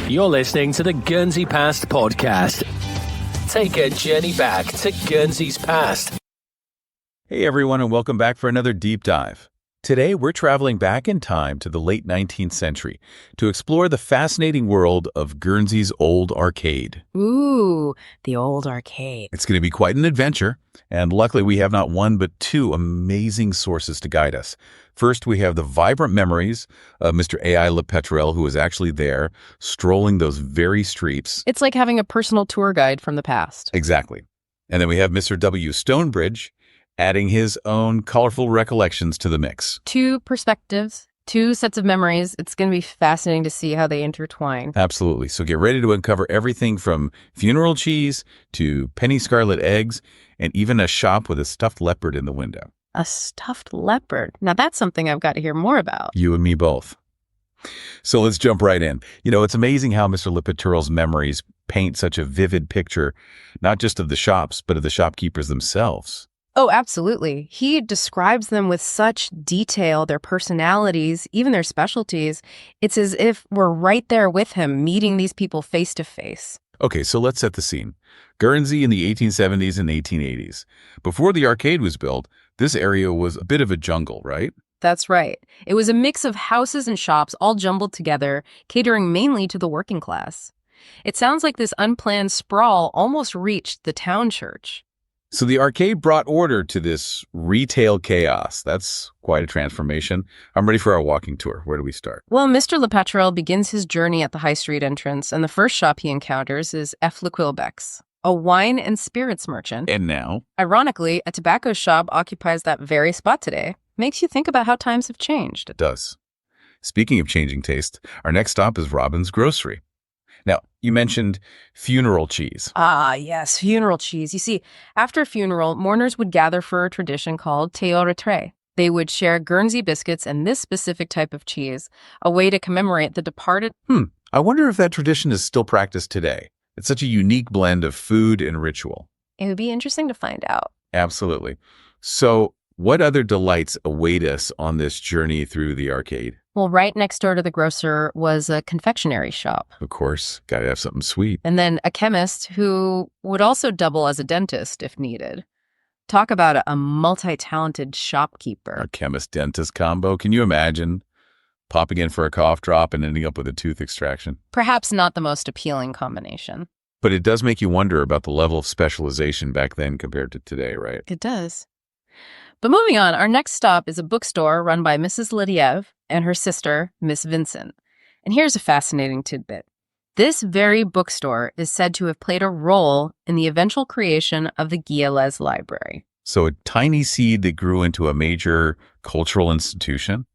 You're listening to the Guernsey Past podcast. Take a journey back to Guernsey's past. Hey everyone, and welcome back for another deep dive. Today we're traveling back in time to the late 19th century to explore the fascinating world of Guernsey's old arcade. Ooh, the old arcade. It's going to be quite an adventure, and luckily we have not one but two amazing sources to guide us. First, we have the vibrant memories of Mr. A.I. Le Petrel, who was actually there, strolling those very streets. It's like having a personal tour guide from the past. Exactly. And then we have Mr. W. Stonebridge, adding his own colorful recollections to the mix. Two perspectives, two sets of memories. It's going to be fascinating to see how they intertwine. Absolutely. So get ready to uncover everything from funeral cheese to penny scarlet eggs and even a shop with a stuffed leopard in the window. A stuffed leopard. Now that's something I've got to hear more about. You and me both. So let's jump right in. You know, it's amazing how Mr. Le Petrel's memories paint such a vivid picture, not just of the shops, but of the shopkeepers themselves. Oh, absolutely. He describes them with such detail, their personalities, even their specialties. It's as if we're right there with him, meeting these people face to face. Okay, so let's set the scene. Guernsey in the 1870s and 1880s. Before the arcade was built, this area was a bit of a jungle, right? That's right. It was a mix of houses and shops all jumbled together, catering mainly to the working class. It sounds like this unplanned sprawl almost reached the town church. So the arcade brought order to this retail chaos. That's quite a transformation. I'm ready for our walking tour. Where do we start? Well, Mr. Le Petrel begins his journey at the high street entrance, and the first shop he encounters is F. Le Quillebec's, a wine and spirits merchant. And now? Ironically, a tobacco shop occupies that very spot today. Makes you think about how times have changed. It does. Speaking of changing taste, our next stop is Robin's Grocery. Now, you mentioned funeral cheese. Ah, yes, funeral cheese. You see, after a funeral, mourners would gather for a tradition called thé au retrait. They would share Guernsey biscuits and this specific type of cheese, a way to commemorate the departed. I wonder if that tradition is still practiced today. It's such a unique blend of food and ritual. It would be interesting to find out. Absolutely. So, what other delights await us on this journey through the arcade? Well, right next door to the grocer was a confectionery shop. Of course, gotta have something sweet. And then a chemist who would also double as a dentist if needed. Talk about a multi-talented shopkeeper. A chemist-dentist combo. Can you imagine popping in for a cough drop and ending up with a tooth extraction? Perhaps not the most appealing combination. But it does make you wonder about the level of specialization back then compared to today, right? It does. But moving on, our next stop is a bookstore run by Mrs. Lydieve and her sister, Miss Vincent. And here's a fascinating tidbit. This very bookstore is said to have played a role in the eventual creation of the Guillaise Library. So a tiny seed that grew into a major cultural institution?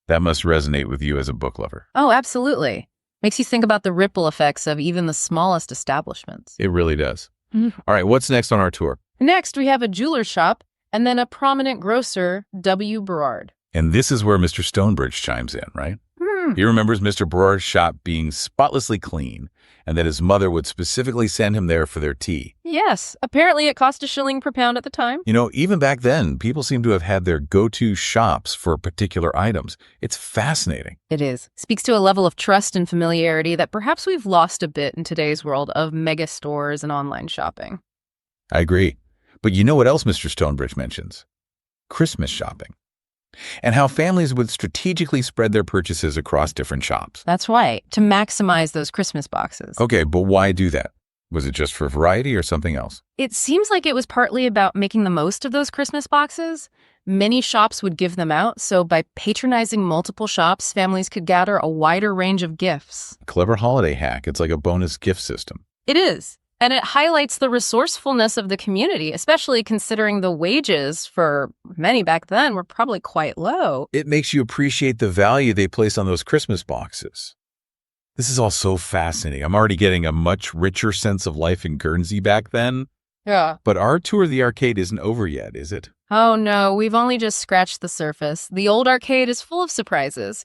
That must resonate with you as a book lover. Oh, absolutely. Makes you think about the ripple effects of even the smallest establishments. It really does. All right, what's next on our tour? Next, we have a jeweler's shop and then a prominent grocer, W. Burrard. And this is where Mr. Stonebridge chimes in, right? He remembers Mr. Burrard's shop being spotlessly clean and that his mother would specifically send him there for their tea. Yes, apparently it cost $1 per pound at the time. You know, even back then, people seem to have had their go-to shops for particular items. It's fascinating. It is. Speaks to a level of trust and familiarity that perhaps we've lost a bit in today's world of mega stores and online shopping. I agree. But you know what else Mr. Stonebridge mentions? Christmas shopping. And how families would strategically spread their purchases across different shops. That's right, to maximize those Christmas boxes. Okay, but why do that? Was it just for variety or something else? It seems like it was partly about making the most of those Christmas boxes. Many shops would give them out, so by patronizing multiple shops, families could gather a wider range of gifts. Clever holiday hack. It's like a bonus gift system. It is. And it highlights the resourcefulness of the community, especially considering the wages for many back then were probably quite low. It makes you appreciate the value they place on those Christmas boxes. This is all so fascinating. I'm already getting a much richer sense of life in Guernsey back then. Yeah. But our tour of the arcade isn't over yet, is it? Oh no, we've only just scratched the surface. The old arcade is full of surprises.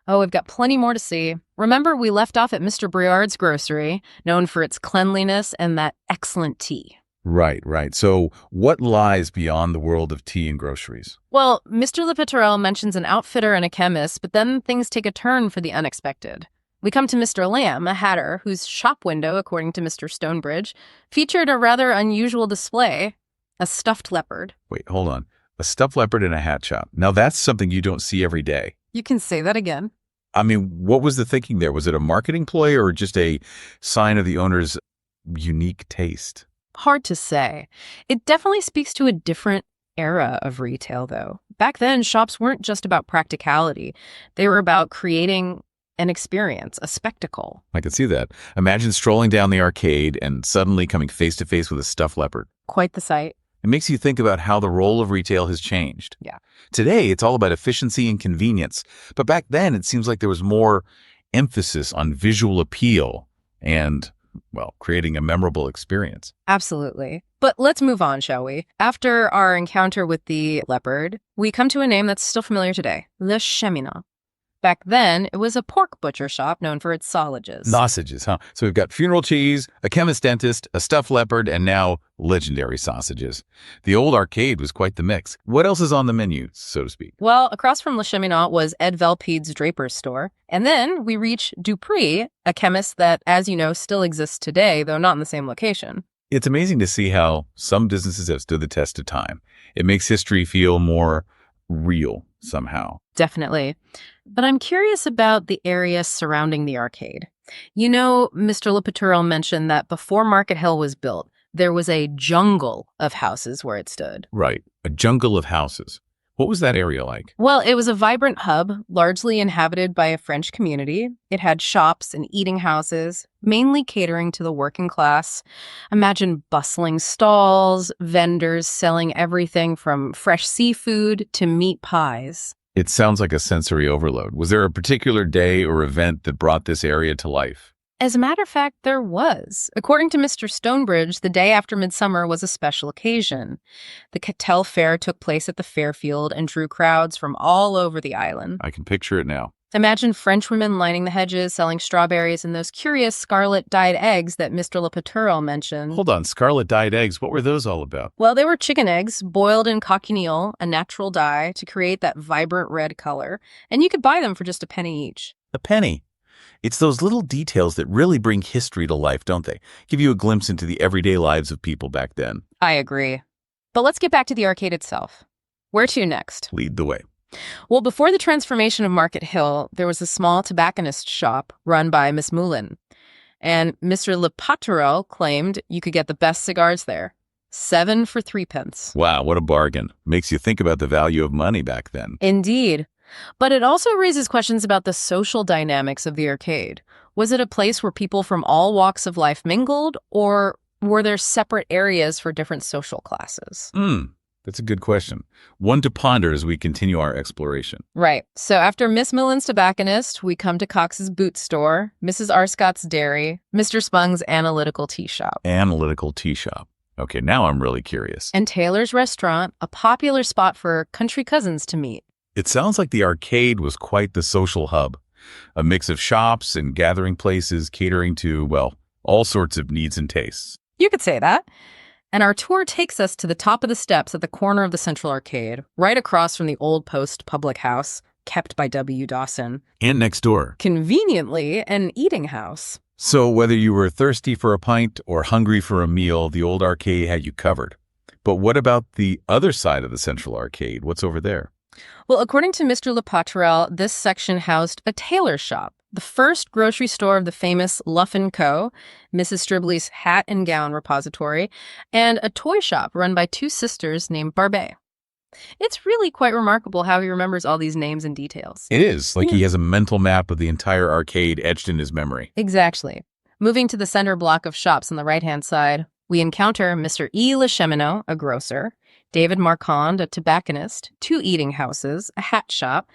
Oh, we've got plenty more to see. Remember, we left off at Mr. Briard's grocery, known for its cleanliness and that excellent tea. Right. So what lies beyond the world of tea and groceries? Well, Mr. Le Petrel mentions an outfitter and a chemist, but then things take a turn for the unexpected. We come to Mr. Lamb, a hatter, whose shop window, according to Mr. Stonebridge, featured a rather unusual display, a stuffed leopard. Wait, hold on. A stuffed leopard in a hat shop. Now that's something you don't see every day. You can say that again. I mean, what was the thinking there? Was it a marketing ploy or just a sign of the owner's unique taste? Hard to say. It definitely speaks to a different era of retail, though. Back then, shops weren't just about practicality. They were about creating an experience, a spectacle. I can see that. Imagine strolling down the arcade and suddenly coming face to face with a stuffed leopard. Quite the sight. It makes you think about how the role of retail has changed. Yeah. Today, it's all about efficiency and convenience. But back then, it seems like there was more emphasis on visual appeal and, well, creating a memorable experience. Absolutely. But let's move on, shall we? After our encounter with the leopard, we come to a name that's still familiar today, Le Cheminot. Back then, it was a pork butcher shop known for its sausages. Sausages, huh? So we've got funeral cheese, a chemist dentist, a stuffed leopard, and now legendary sausages. The old arcade was quite the mix. What else is on the menu, so to speak? Well, across from Le Cheminot was Ed Velpede's draper's store. And then we reach Dupree, a chemist that, as you know, still exists today, though not in the same location. It's amazing to see how some businesses have stood the test of time. It makes history feel more real somehow. Definitely. But I'm curious about the area surrounding the arcade. You know, Mr. Le Petrel mentioned that before Market Hill was built, there was a jungle of houses where it stood. Right. A jungle of houses. What was that area like? Well, it was a vibrant hub, largely inhabited by a French community. It had shops and eating houses, mainly catering to the working class. Imagine bustling stalls, vendors selling everything from fresh seafood to meat pies. It sounds like a sensory overload. Was there a particular day or event that brought this area to life? As a matter of fact, there was. According to Mr. Stonebridge, the day after Midsummer was a special occasion. The Cattell Fair took place at the Fairfield and drew crowds from all over the island. I can picture it now. Imagine French women lining the hedges, selling strawberries and those curious scarlet-dyed eggs that Mr. Le Petrel mentioned. Hold on, scarlet-dyed eggs, what were those all about? Well, they were chicken eggs boiled in cochineal, a natural dye, to create that vibrant red color. And you could buy them for just a penny each. A penny. It's those little details that really bring history to life, don't they? Give you a glimpse into the everyday lives of people back then. I agree. But let's get back to the arcade itself. Where to next? Lead the way. Well, before the transformation of Market Hill, there was a small tobacconist shop run by Miss Moulin. And Mr. Le Petrel claimed you could get the best cigars there. 7 for 3 pence. Wow, what a bargain. Makes you think about the value of money back then. Indeed. But it also raises questions about the social dynamics of the arcade. Was it a place where people from all walks of life mingled, or were there separate areas for different social classes? That's a good question. One to ponder as we continue our exploration. Right. So after Miss Millen's tobacconist, we come to Cox's boot store, Mrs. Arscott's dairy, Mr. Spung's analytical tea shop. Analytical tea shop. Okay, now I'm really curious. And Taylor's restaurant, a popular spot for country cousins to meet. It sounds like the arcade was quite the social hub. A mix of shops and gathering places catering to, well, all sorts of needs and tastes. You could say that. And our tour takes us to the top of the steps at the corner of the Central Arcade, right across from the Old Post Public House, kept by W. Dawson. And next door. Conveniently, an eating house. So whether you were thirsty for a pint or hungry for a meal, the old arcade had you covered. But what about the other side of the Central Arcade? What's over there? Well, according to Mr. Le Petrel, this section housed a tailor shop, the first grocery store of the famous Luff & Co., Mrs. Stribley's hat and gown repository, and a toy shop run by 2 sisters named Barbet. It's really quite remarkable how he remembers all these names and details. It is, like he has a mental map of the entire arcade etched in his memory. Exactly. Moving to the center block of shops on the right-hand side, we encounter Mr. E. Le Cheminot, a grocer, David Marquand, a tobacconist, 2 eating houses, a hat shop,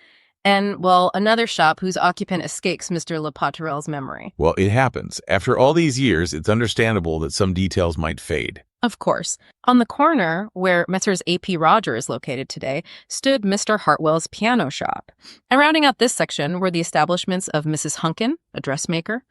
and, well, another shop whose occupant escapes Mr. Le Petrel's memory. Well, it happens. After all these years, it's understandable that some details might fade. Of course. On the corner, where Messrs. A.P. Roger is located today, stood Mr. Hartwell's piano shop. And rounding out this section were the establishments of Mrs. Hunkin, a dressmaker,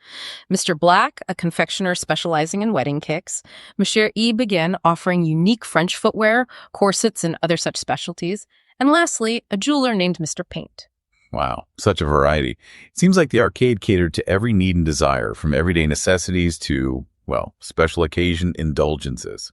Mr. Black, a confectioner specializing in wedding cakes, Monsieur E. Begin, offering unique French footwear, corsets, and other such specialties, and lastly, a jeweler named Mr. Paint. Wow, such a variety. It seems like the arcade catered to every need and desire, from everyday necessities to, well, special occasion indulgences.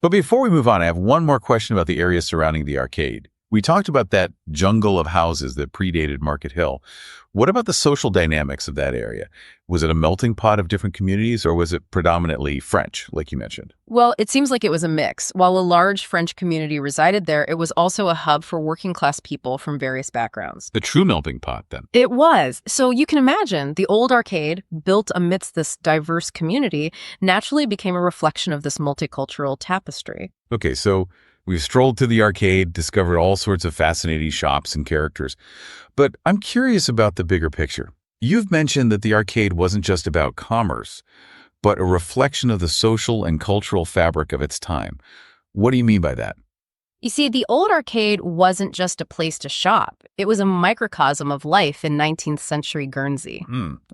But before we move on, I have one more question about the area surrounding the arcade. We talked about that jungle of houses that predated Market Hill. What about the social dynamics of that area? Was it a melting pot of different communities, or was it predominantly French, like you mentioned? Well, it seems like it was a mix. While a large French community resided there, it was also a hub for working class people from various backgrounds. A true melting pot, then. It was. So you can imagine the old arcade, built amidst this diverse community, naturally became a reflection of this multicultural tapestry. Okay, so we've strolled to the arcade, discovered all sorts of fascinating shops and characters. But I'm curious about the bigger picture. You've mentioned that the arcade wasn't just about commerce, but a reflection of the social and cultural fabric of its time. What do you mean by that? You see, the old arcade wasn't just a place to shop. It was a microcosm of life in 19th century Guernsey.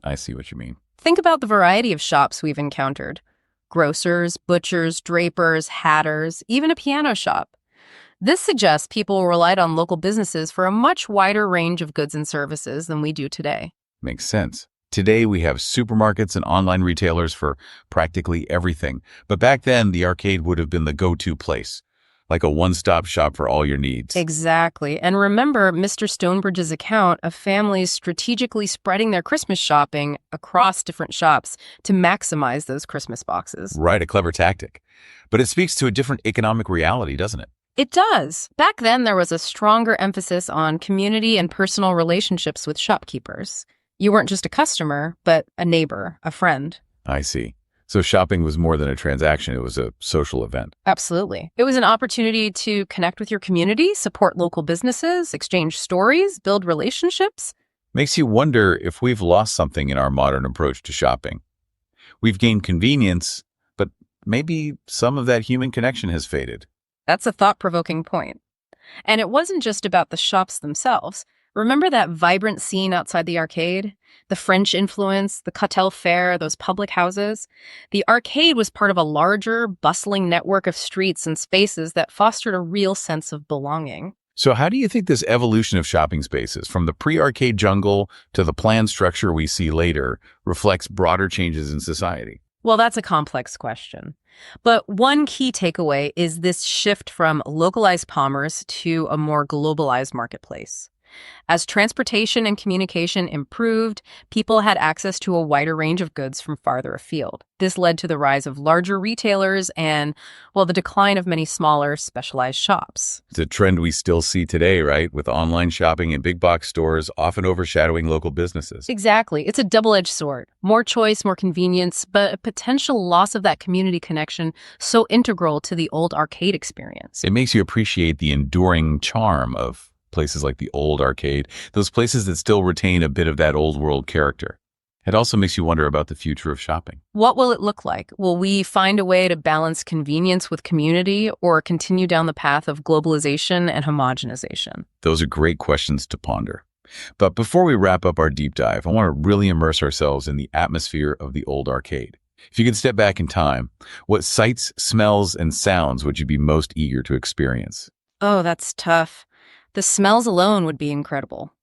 I see what you mean. Think about the variety of shops we've encountered. Grocers, butchers, drapers, hatters, even a piano shop. This suggests people relied on local businesses for a much wider range of goods and services than we do today. Makes sense. Today, we have supermarkets and online retailers for practically everything. But back then, the arcade would have been the go-to place, like a one-stop shop for all your needs. Exactly. And remember Mr. Stonebridge's account of families strategically spreading their Christmas shopping across different shops to maximize those Christmas boxes. Right, a clever tactic. But it speaks to a different economic reality, doesn't it? It does. Back then, there was a stronger emphasis on community and personal relationships with shopkeepers. You weren't just a customer, but a neighbor, a friend. I see. So shopping was more than a transaction. It was a social event. Absolutely. It was an opportunity to connect with your community, support local businesses, exchange stories, build relationships. Makes you wonder if we've lost something in our modern approach to shopping. We've gained convenience, but maybe some of that human connection has faded. That's a thought-provoking point. And it wasn't just about the shops themselves. Remember that vibrant scene outside the arcade? The French influence, the Cocktail Fair, those public houses? The arcade was part of a larger, bustling network of streets and spaces that fostered a real sense of belonging. So how do you think this evolution of shopping spaces, from the pre-arcade jungle to the planned structure we see later, reflects broader changes in society? Well, that's a complex question. But one key takeaway is this shift from localized commerce to a more globalized marketplace. As transportation and communication improved, people had access to a wider range of goods from farther afield. This led to the rise of larger retailers and, well, the decline of many smaller, specialized shops. It's a trend we still see today, right? With online shopping and big box stores often overshadowing local businesses. Exactly. It's a double-edged sword. More choice, more convenience, but a potential loss of that community connection so integral to the old arcade experience. It makes you appreciate the enduring charm of places like the old arcade, those places that still retain a bit of that old world character. It also makes you wonder about the future of shopping. What will it look like? Will we find a way to balance convenience with community or continue down the path of globalization and homogenization? Those are great questions to ponder. But before we wrap up our deep dive, I want to really immerse ourselves in the atmosphere of the old arcade. If you could step back in time, what sights, smells, and sounds would you be most eager to experience? Oh, that's tough. The smells alone would be incredible.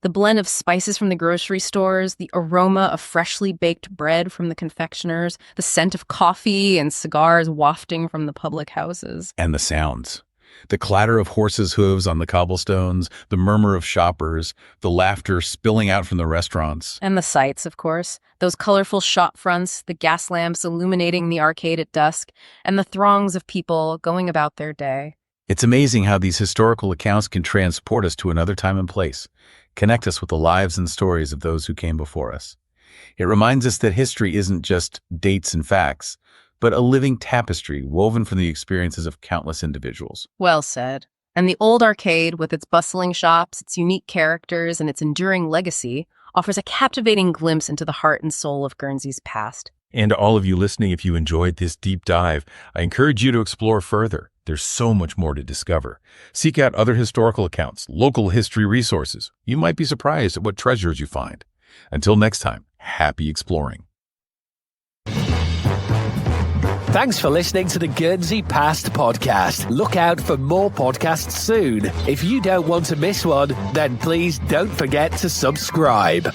The blend of spices from the grocery stores, the aroma of freshly baked bread from the confectioners, the scent of coffee and cigars wafting from the public houses. And the sounds. The clatter of horses' hooves on the cobblestones, the murmur of shoppers, the laughter spilling out from the restaurants. And the sights, of course. Those colorful shop fronts, the gas lamps illuminating the arcade at dusk, and the throngs of people going about their day. It's amazing how these historical accounts can transport us to another time and place, connect us with the lives and stories of those who came before us. It reminds us that history isn't just dates and facts, but a living tapestry woven from the experiences of countless individuals. Well said. And the old arcade, with its bustling shops, its unique characters, and its enduring legacy, offers a captivating glimpse into the heart and soul of Guernsey's past. And to all of you listening, if you enjoyed this deep dive, I encourage you to explore further. There's so much more to discover. Seek out other historical accounts, local history resources. You might be surprised at what treasures you find. Until next time, happy exploring. Thanks for listening to the Guernsey Past podcast. Look out for more podcasts soon. If you don't want to miss one, then please don't forget to subscribe.